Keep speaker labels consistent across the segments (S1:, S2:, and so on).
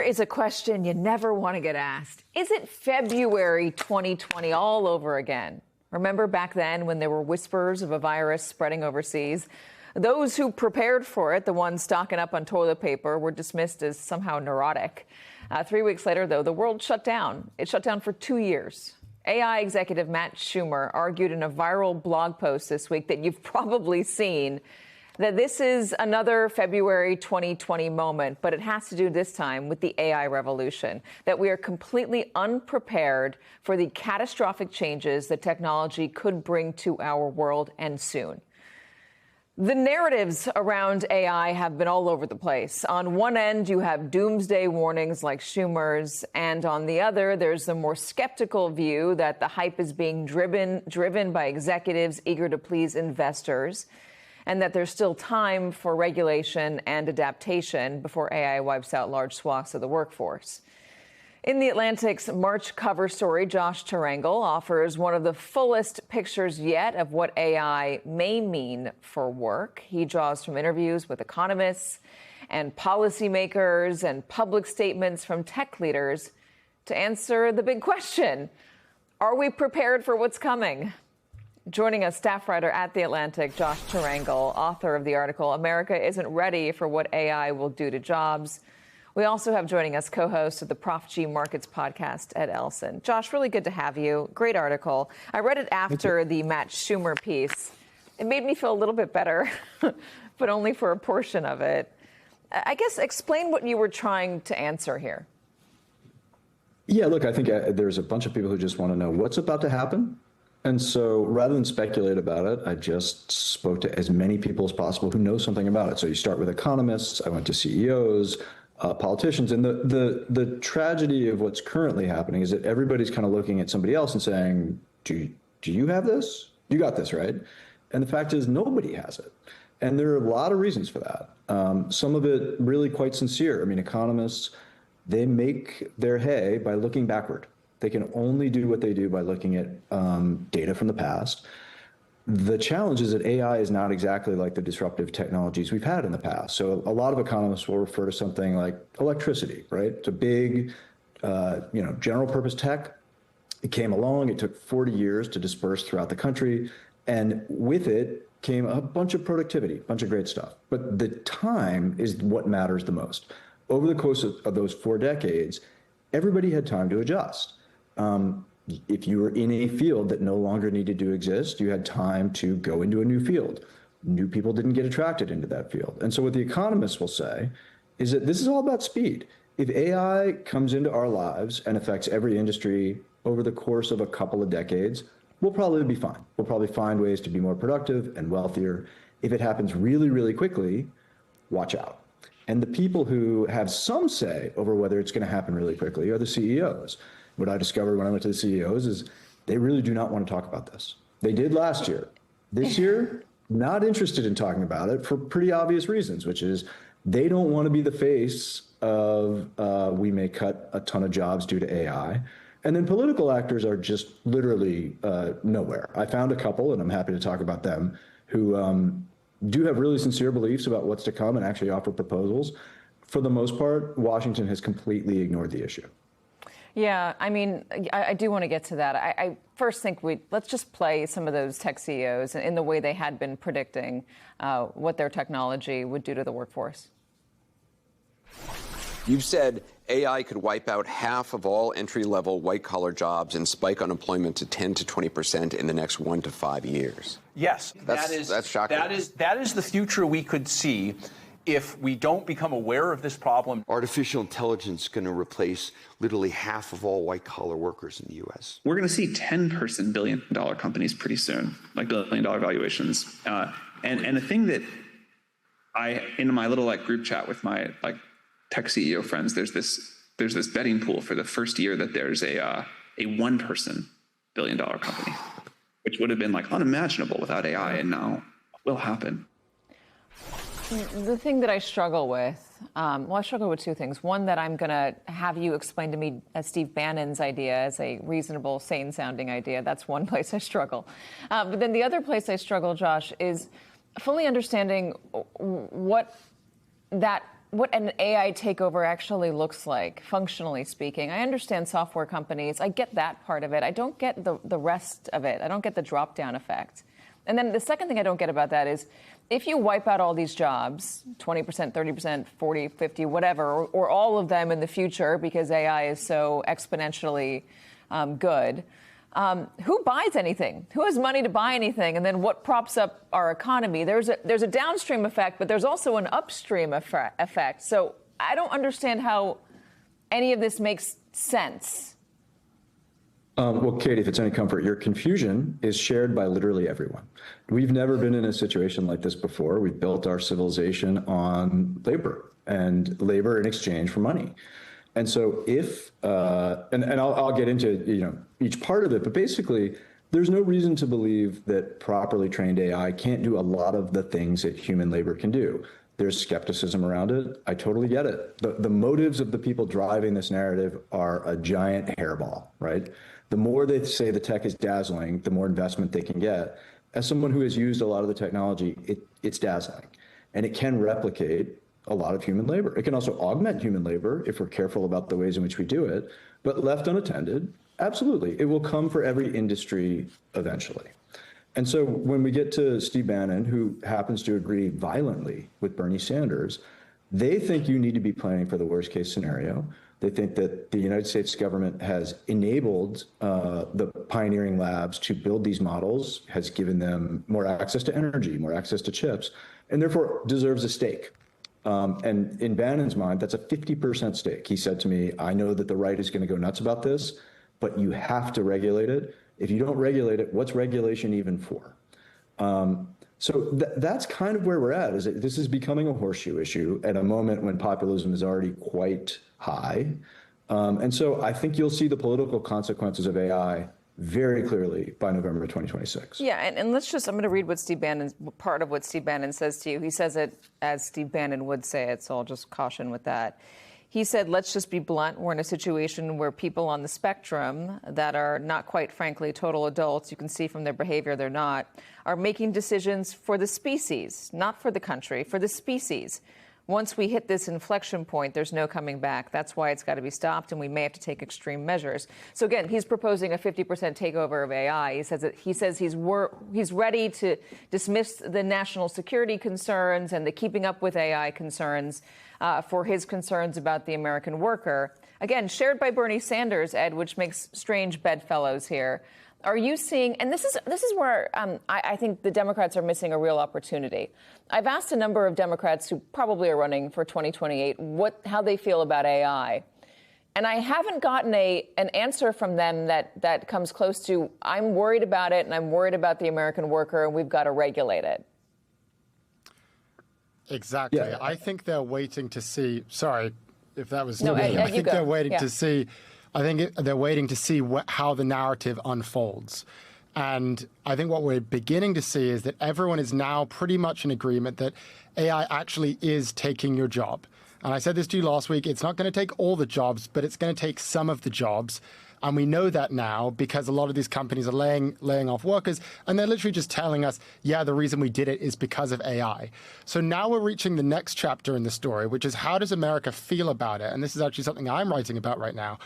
S1: is a question you never want to get asked. Is it February 2020 all over again? Remember back then when there were whispers of a virus spreading overseas? Those who prepared for it, the ones stocking up on toilet paper, were dismissed as somehow neurotic. 3 weeks later, though, the world shut down. It shut down for 2 years. AI executive Matt Schumer argued in a viral blog post this week that you've probably seen that this is another February 2020 moment, but it has to do this time with the AI revolution, that we are completely unprepared for the catastrophic changes that technology could bring to our world, and soon. The narratives around AI have been all over the place. On one end, you have doomsday warnings like Schumer's, and on the other, there's the more skeptical view that the hype is being driven by executives eager to please investors, and that there's still time for regulation and adaptation before AI wipes out large swaths of the workforce. In The Atlantic's March cover story, Josh Turangle offers one of the fullest pictures yet of what AI may mean for work. He draws from interviews with economists and policymakers and public statements from tech leaders to answer the big question: are we prepared for what's coming? Joining us, staff writer at The Atlantic, Josh Turangle, author of the article, America Isn't Ready for What AI Will Do to Jobs. We also have joining us co-host of the Prof G Markets podcast, Ed Elson. Josh, really good to have you. Great article. I read it after the Matt Schumer piece. It made me feel a little bit better, but only for a portion of it. I guess explain what you were trying to answer here.
S2: Yeah, look, I think there's a bunch of people who just want to know what's about to happen. And so rather than speculate about it, I just spoke to as many people as possible who know something about it. So you start with economists, I went to CEOs, politicians, and the tragedy of what's currently happening is that everybody's kind of looking at somebody else and saying, do you have this? You got this, right? And the fact is nobody has it. And there are a lot of reasons for that. Some of it really quite sincere. I mean, economists, they make their hay by looking backward. They can only do what they do by looking at data from the past. The challenge is that AI is not exactly like the disruptive technologies we've had in the past. So a lot of economists will refer to something like electricity, right? It's a big, general purpose tech. It came along, it took 40 years to disperse throughout the country. And with it came a bunch of productivity, a bunch of great stuff. But the time is what matters the most. Over the course of those 4 decades, everybody had time to adjust. If you were in a field that no longer needed to exist, you had time to go into a new field. New people didn't get attracted into that field. And so what the economists will say is that this is all about speed. If AI comes into our lives and affects every industry over the course of a couple of decades, we'll probably be fine. We'll probably find ways to be more productive and wealthier. If it happens really, really quickly, watch out. And the people who have some say over whether it's going to happen really quickly are the CEOs. What I discovered when I went to the CEOs is they really do not want to talk about this. They did last year. This year, not interested in talking about it for pretty obvious reasons, which is they don't want to be the face of we may cut a ton of jobs due to AI. And then political actors are just literally nowhere. I found a couple, and I'm happy to talk about them, who do have really sincere beliefs about what's to come and actually offer proposals. For the most part, Washington has completely ignored the issue.
S1: Yeah, I mean, I do want to get to that. I first think let's just play some of those tech CEOs in the way they had been predicting what their technology would do to the workforce.
S3: You've said AI could wipe out half of all entry-level white-collar jobs and spike unemployment to 10 to 20% in the next 1 to 5 years.
S4: Yes,
S3: that's shocking.
S4: That is the future we could see if we don't become aware of this problem.
S5: Artificial intelligence is going to replace literally half of all white-collar workers in the U.S.
S6: We're going to see 10-person billion-dollar companies pretty soon, like billion-dollar valuations. And the thing that in my little group chat with my tech CEO friends, there's this betting pool for the first year that there's a 1-person billion-dollar company, which would have been unimaginable without AI, and now will happen.
S1: The thing that I struggle with, I struggle with 2 things. One, that I'm going to have you explain to me Steve Bannon's idea as a reasonable, sane-sounding idea. That's one place I struggle. But then the other place I struggle, Josh, is fully understanding what that what an AI takeover actually looks like, functionally speaking. I understand software companies. I get that part of it. I don't get the rest of it. I don't get the drop-down effect. And then the second thing I don't get about that is if you wipe out all these jobs, 20%, 30%, 40, 50, whatever, or all of them in the future because AI is so exponentially good, who buys anything? Who has money to buy anything? And then what props up our economy? There's a downstream effect, but there's also an upstream effect. So I don't understand how any of this makes sense.
S2: Well, Katie, if it's any comfort, your confusion is shared by literally everyone. We've never been in a situation like this before. We've built our civilization on labor and labor in exchange for money. And so if, and I'll get into, each part of it, but basically there's no reason to believe that properly trained AI can't do a lot of the things that human labor can do. There's skepticism around it. I totally get it. The motives of the people driving this narrative are a giant hairball, right? The more they say the tech is dazzling, the more investment they can get. As someone who has used a lot of the technology, it's dazzling. And it can replicate a lot of human labor. It can also augment human labor if we're careful about the ways in which we do it. But left unattended, absolutely, it will come for every industry eventually. And so when we get to Steve Bannon, who happens to agree violently with Bernie Sanders, they think you need to be planning for the worst case scenario. They think that the United States government has enabled the pioneering labs to build these models, has given them more access to energy, more access to chips, and therefore deserves a stake. And in Bannon's mind, that's a 50% stake. He said to me, I know that the right is going to go nuts about this, but you have to regulate it. If you don't regulate it, what's regulation even for? So that's kind of where we're at. Is that this is becoming a horseshoe issue at a moment when populism is already quite high. And so I think you'll see the political consequences of AI very clearly by November 2026.
S1: Yeah, and let's just, I'm going to read what Steve Bannon, part of what Steve Bannon says to you. He says it as Steve Bannon would say it, so I'll just caution with that. He said, let's just be blunt. We're in a situation where people on the spectrum that are not quite frankly total adults, you can see from their behavior they're not, are making decisions for the species, not for the country, for the species. Once we hit this inflection point, there's no coming back. That's why it's got to be stopped, and we may have to take extreme measures. So again, he's proposing a 50% takeover of AI. He says he's ready to dismiss the national security concerns and the keeping up with AI concerns for his concerns about the American worker. Again, shared by Bernie Sanders, Ed, which makes strange bedfellows here. Are you seeing, and this is where I think the Democrats are missing a real opportunity. I've asked a number of Democrats who probably are running for 2028 how they feel about AI. And I haven't gotten an answer from them that comes close to, I'm worried about it and I'm worried about the American worker and we've got to regulate it.
S7: Exactly.
S2: Yeah.
S7: I think they're waiting to see, sorry if that was,
S1: No, Ed,
S7: I think
S1: go.
S7: they're waiting
S1: Yeah.
S7: to see. I think they're waiting to see how the narrative unfolds. And I think what we're beginning to see is that everyone is now pretty much in agreement that AI actually is taking your job. And I said this to you last week, it's not going to take all the jobs, but it's going to take some of the jobs. And we know that now because a lot of these companies are laying off workers, and they're literally just telling us, yeah, the reason we did it is because of AI. So now we're reaching the next chapter in the story, which is how does America feel about it? And this is actually something I'm writing about right now.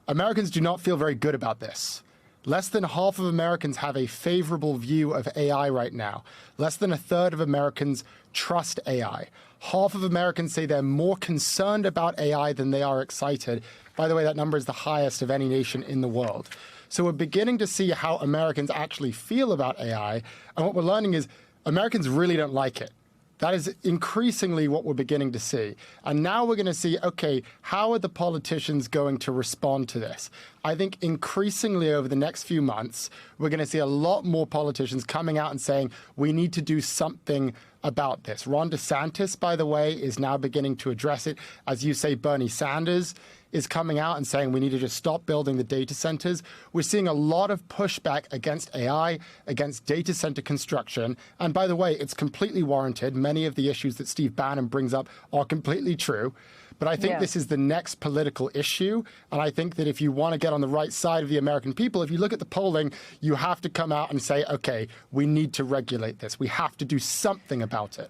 S7: Americans do not feel very good about this. Less than half of Americans have a favorable view of AI right now. Less than a third of Americans trust AI. Half of Americans say they're more concerned about AI than they are excited. By the way, that number is the highest of any nation in the world. So we're beginning to see how Americans actually feel about AI. And what we're learning is Americans really don't like it. That is increasingly what we're beginning to see. And now we're going to see, okay, how are the politicians going to respond to this? I think increasingly over the next few months, we're going to see a lot more politicians coming out and saying, we need to do something about this. Ron DeSantis, by the way, is now beginning to address it. As you say, Bernie Sanders is coming out and saying we need to just stop building the data centers. We're seeing a lot of pushback against AI, against data center construction. And by the way, it's completely warranted. Many of the issues that Steve Bannon brings up are completely true. But I think this is the next political issue. And I think that if you want to get on the right side of the American people, if you look at the polling, you have to come out and say, okay, we need to regulate this. We have to do something about it.